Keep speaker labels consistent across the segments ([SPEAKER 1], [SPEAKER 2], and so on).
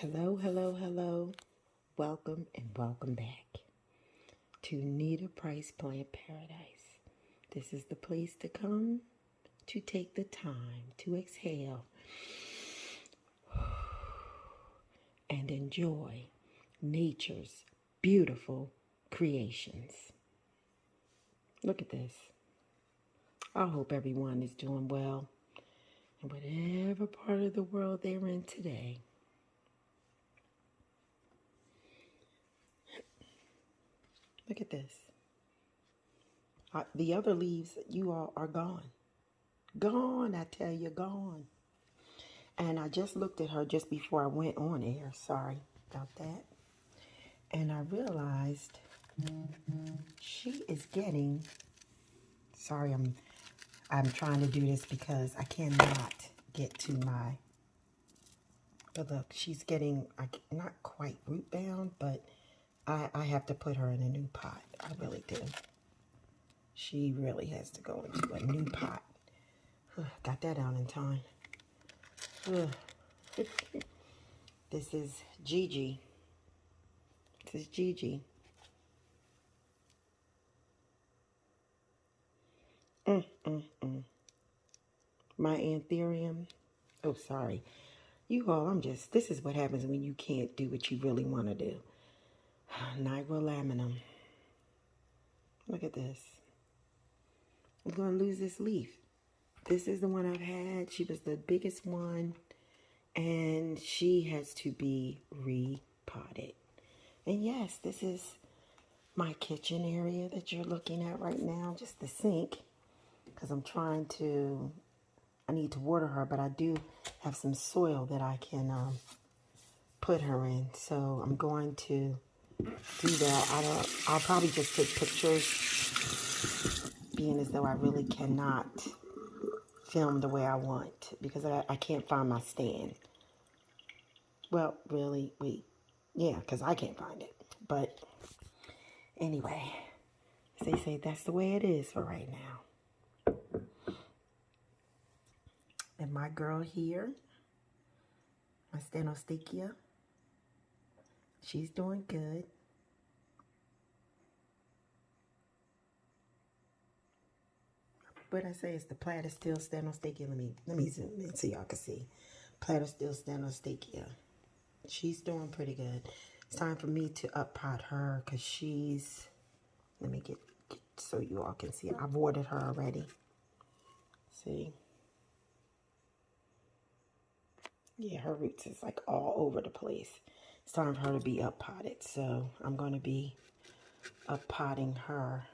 [SPEAKER 1] Hello, hello, hello. Welcome and welcome back to Nita Price Plant Paradise. This is the place to come to take the time to exhale and enjoy nature's beautiful creations. Look at this. I hope everyone is doing well in whatever part of the world they're in today. Look at this. The other leaves, you all are gone. Gone, I tell you, gone. And I just looked at her just before I went on air. Sorry about that. And I realized she is getting, sorry, I'm trying to do this because I cannot get to my, but look, she's getting, not quite root bound, but I have to put her in a new pot. I really do. She really has to go into a new pot. Got that out in time. This is Gigi. This is Gigi. My anthurium. Oh, sorry. You all, this is what happens when you can't do what you really want to do. Nigrolaminum. Look at this. I'm going to lose this leaf. This is the one I've had. She was the biggest one. And she has to be repotted. And yes, this is my kitchen area that you're looking at right now. Just the sink. Because I need to water her. But I do have some soil that I can put her in. So I'm going to do that. I'll probably just take pictures, being as though I really cannot film the way I want because I can't find my stand. Well, really, wait. Yeah, because I can't find it. But anyway, as they say, that's the way it is for right now. And my girl here, my Stenostakia, she's doing good. But I say it's the Platystill Stenostakia. Let me zoom in so y'all can see. Platystill Stenostakia. She's doing pretty good. It's time for me to uppot her because she's, let me get so you all can see it. I've watered her already. See? Yeah, her roots is like all over the place. It's time for her to be uppotted. So I'm going to be uppotting her.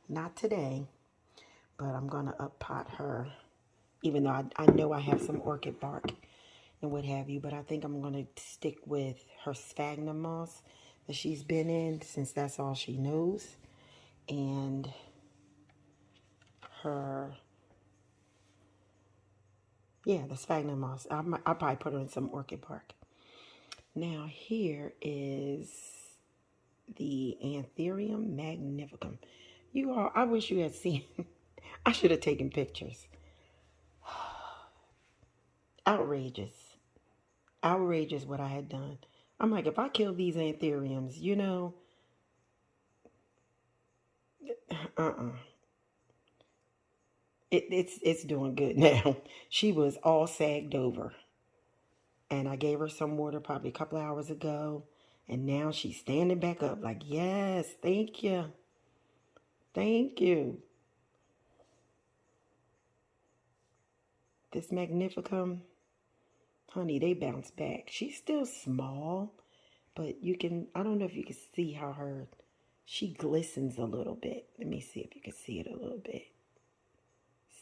[SPEAKER 1] Not today, but I'm going to uppot her. Even though I know I have some orchid bark and what have you, but I think I'm going to stick with her sphagnum moss that she's been in since that's all she knows. And her, yeah, the sphagnum moss. I'll probably put her in some orchid bark. Now here is the Anthurium magnificum. You all, I wish you had seen, I should have taken pictures. Outrageous. Outrageous what I had done. I'm like, if I kill these anthuriums, you know, it's doing good now. She was all sagged over. And I gave her some water probably a couple of hours ago. And now she's standing back up like, yes, thank you. Thank you. This magnificum, honey, they bounce back. She's still small, but you can, I don't know if you can see how she glistens a little bit. Let me see if you can see it a little bit.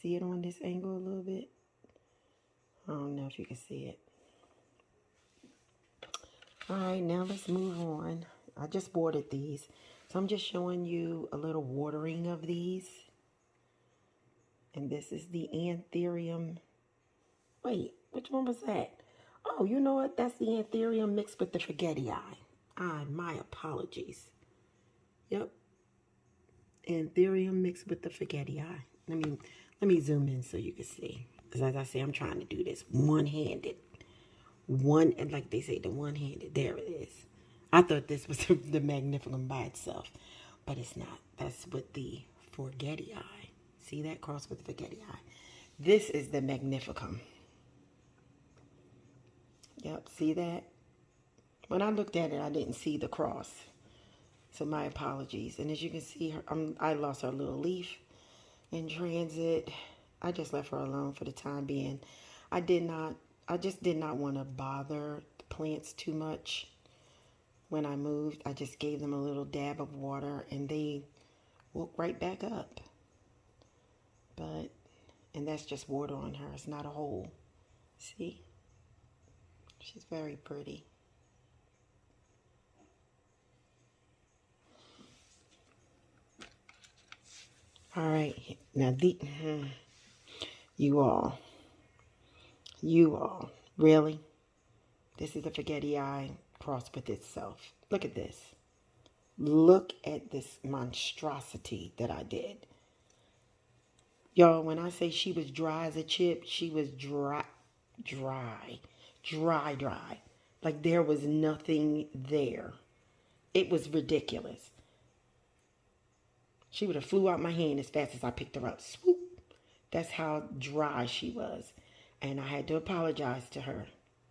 [SPEAKER 1] See it on this angle a little bit? I don't know if you can see it. All right, now let's move on. I just watered these. So I'm just showing you a little watering of these. And this is the Anthurium. Wait, which one was that? Oh, you know what? That's the Anthurium mixed with the Forgetii. My apologies. Yep. Anthurium mixed with the Forgetii. Let me zoom in so you can see. Because as I say, I'm trying to do this one-handed. One, and like they say, the one-handed. There it is. I thought this was the Magnificum by itself, but it's not. That's with the Forgetti Eye. See that cross with the Forgetti Eye? This is the Magnificum. Yep, see that? When I looked at it, I didn't see the cross. So my apologies. And as you can see, I lost her little leaf in transit. I just left her alone for the time being. I just did not want to bother the plants too much. When I moved, I just gave them a little dab of water and they woke right back up. And that's just water on her. It's not a hole. See? She's very pretty. All right. Now, you all, really? This is the Forgetti Eye crossed with itself. Look at this. Look at this monstrosity that I did. Y'all, when I say she was dry as a chip, she was dry. Like there was nothing there. It was ridiculous. She would have flew out my hand as fast as I picked her up. Swoop. That's how dry she was. And I had to apologize to her.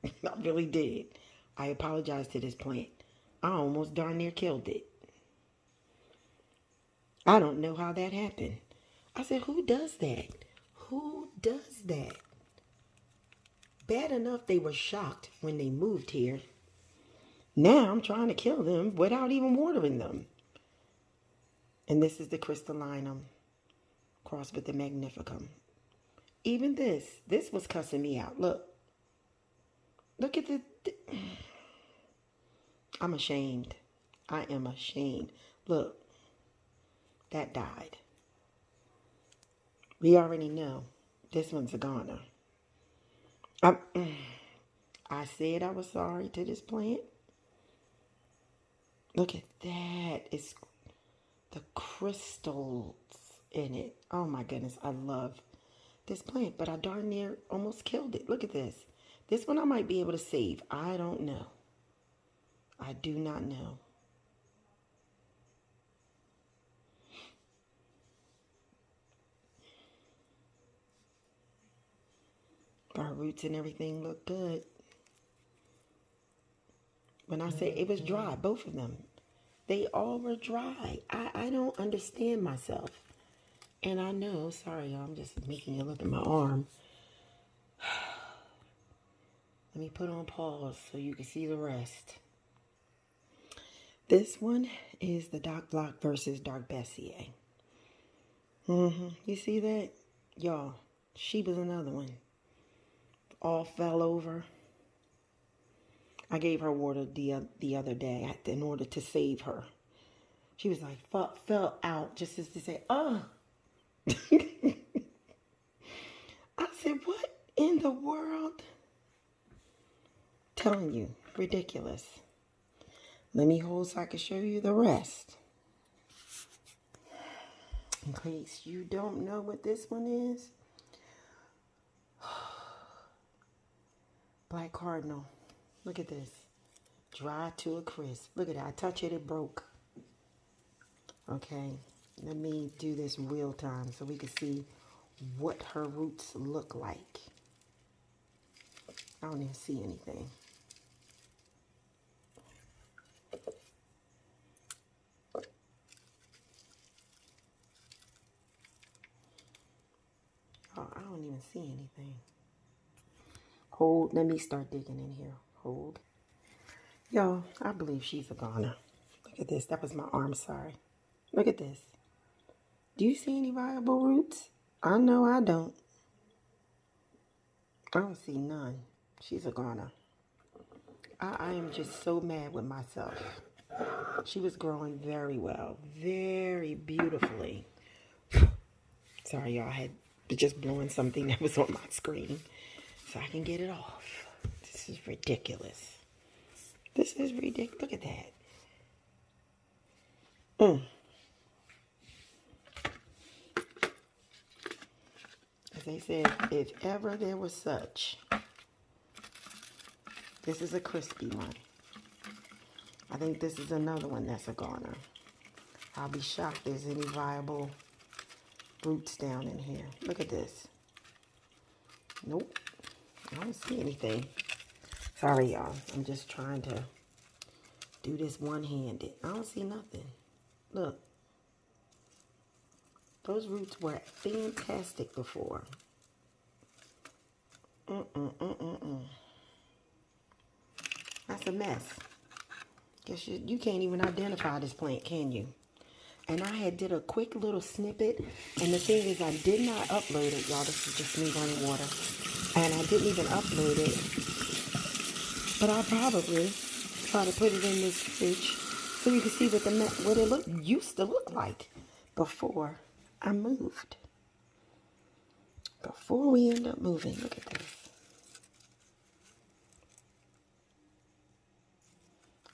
[SPEAKER 1] I really did. I apologized to this plant. I almost darn near killed it. I don't know how that happened. I said, who does that? Who does that? Bad enough they were shocked when they moved here. Now I'm trying to kill them without even watering them. And this is the crystallinum crossed with the Magnificum. Even this was cussing me out. Look at the I'm ashamed. I am ashamed. Look, that died. We already know this one's a goner. I said I was sorry to this plant. Look at that. It's the crystals in it. Oh my goodness, I love this plant, but I darn near almost killed it. Look at this. This one I might be able to save. I don't know. I do not know. Our roots and everything look good. When I say it was dry, both of them. They all were dry. I don't understand myself. And I know, sorry, y'all, I'm just making you look at my arm. Let me put on pause so you can see the rest. This one is the Doc Block versus Dark Bessier. You see that? Y'all, she was another one. All fell over. I gave her water the other day in order to save her. She was like, fell out just as to say, oh. I said, what in the world? Telling you, ridiculous. Let me hold so I can show you the rest. In case you don't know what this one is. Black Cardinal. Look at this. Dry to a crisp. Look at that. I touch it, it broke. Okay. Let me do this real time so we can see what her roots look like. I don't even see anything. Oh, I don't even see anything. Hold. Let me start digging in here. Hold. Y'all, I believe she's a goner. Look at this. That was my arm, sorry. Look at this. Do you see any viable roots? I know I don't. I don't see none. She's a goner. I am just so mad with myself. She was growing very well. Very beautifully. Sorry, y'all. I had just blowing something that was on my screen so I can get it off. This is ridiculous. This is ridiculous. Look at that. As they said, if ever there was such This is a crispy one. I think this is another one that's a goner. I'll be shocked there's any viable roots down in here. Look at this. Nope. I don't see anything. Sorry, y'all. I'm just trying to do this one-handed. I don't see nothing. Look. Those roots were fantastic before. That's a mess. Guess you can't even identify this plant, can you? And I had did a quick little snippet. And the thing is, I did not upload it, y'all. This is just me running water. And I didn't even upload it. But I'll probably try to put it in this fridge so you can see what it used to look like before I moved. Before we end up moving. Look at this.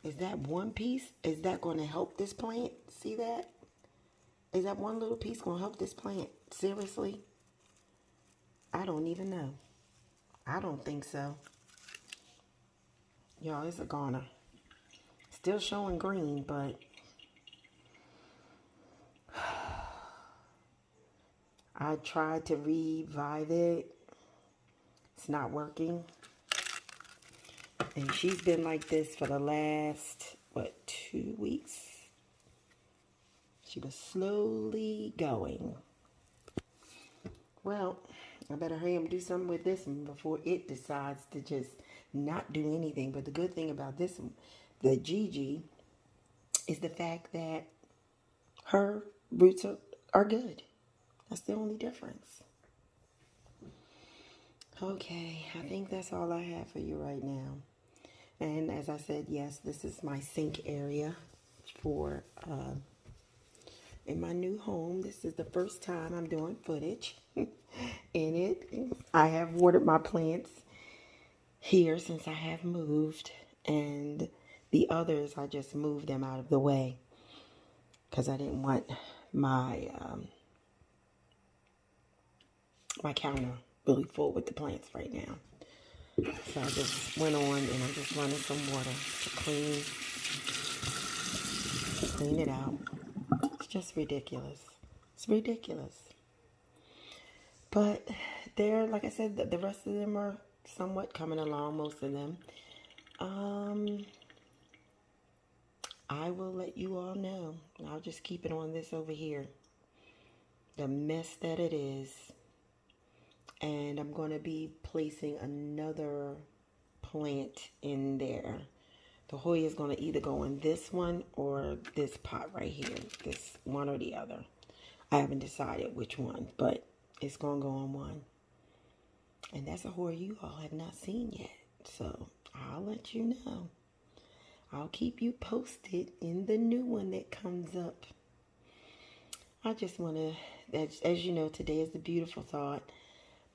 [SPEAKER 1] Is that one piece? Is that going to help this plant? See that? Is that one little piece going to help this plant? Seriously? I don't even know. I don't think so. Y'all, it's a goner. Still showing green, but I tried to revive it. It's not working. And she's been like this for the last, 2 weeks? She was slowly going. Well, I better hurry and do something with this one before it decides to just not do anything. But the good thing about this one, the Gigi, is the fact that her roots are good. That's the only difference. Okay, I think that's all I have for you right now. And as I said, yes, this is my sink area for in my new home. This is the first time I'm doing footage in it. I have watered my plants here since I have moved, and the others I just moved them out of the way because I didn't want my my counter really full with the plants right now. So I just went on and I'm just running some water to clean it out. It's just ridiculous. It's ridiculous. But they're, like I said, the rest of them are somewhat coming along, most of them. I will let you all know. I'll just keep it on this over here. The mess that it is. And I'm going to be placing another plant in there. The Hoya is going to either go in this one or this pot right here. This one or the other. I haven't decided which one, but it's going to go on one. And that's a Hoya you all have not seen yet. So I'll let you know. I'll keep you posted in the new one that comes up. I just want to, as you know, today is the beautiful thought.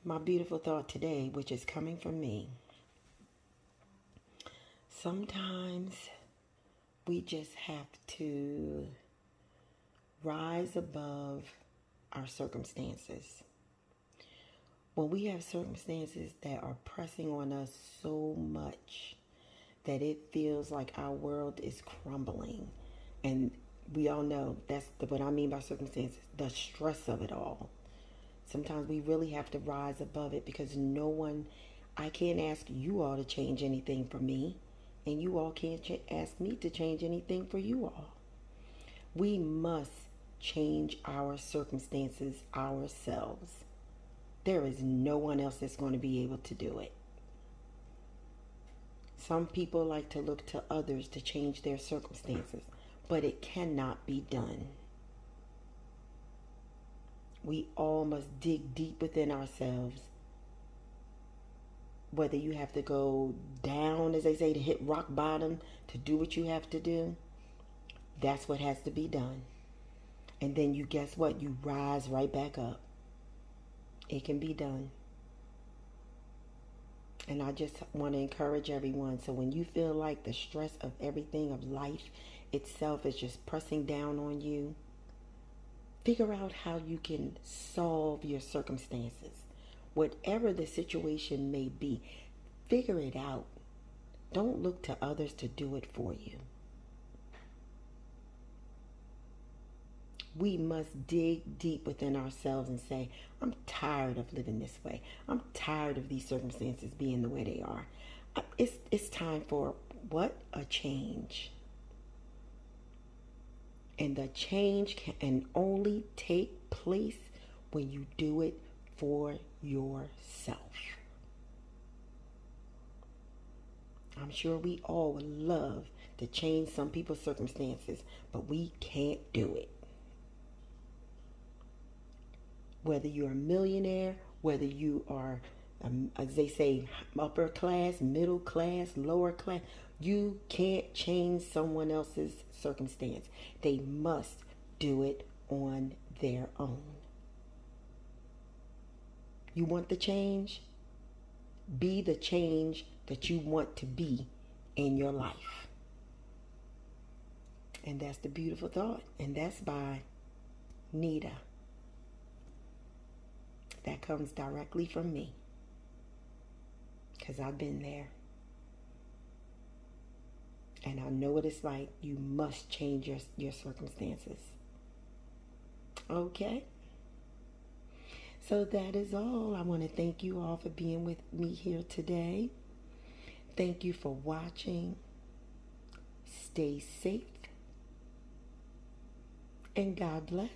[SPEAKER 1] My beautiful thought today, which is coming from me. Sometimes we just have to rise above our circumstances. When we have circumstances that are pressing on us so much that it feels like our world is crumbling, and we all know that's what I mean by circumstances, the stress of it all. Sometimes we really have to rise above it because I can't ask you all to change anything for me, and you all can't ask me to change anything for you all. We must change our circumstances ourselves. There is no one else that's going to be able to do it. Some people like to look to others to change their circumstances, but it cannot be done. We all must dig deep within ourselves. Whether you have to go down, as they say, to hit rock bottom, to do what you have to do, that's what has to be done. And then you guess what? You rise right back up. It can be done. And I just want to encourage everyone. So when you feel like the stress of everything of life itself is just pressing down on you, figure out how you can solve your circumstances. Whatever the situation may be, figure it out. Don't look to others to do it for you. We must dig deep within ourselves and say, I'm tired of living this way. I'm tired of these circumstances being the way they are. It's time for what? A change. And the change can only take place when you do it for yourself. I'm sure we all would love to change some people's circumstances, but we can't do it. Whether you're a millionaire, whether you are, as they say, upper class, middle class, lower class, you can't change someone else's circumstance. They must do it on their own. You want the change? Be the change that you want to be in your life. And that's the beautiful thought. And that's by Nita. That comes directly from me, because I've been there. And I know what it's like. You must change your circumstances. Okay? So that is all. I want to thank you all for being with me here today. Thank you for watching. Stay safe. And God bless.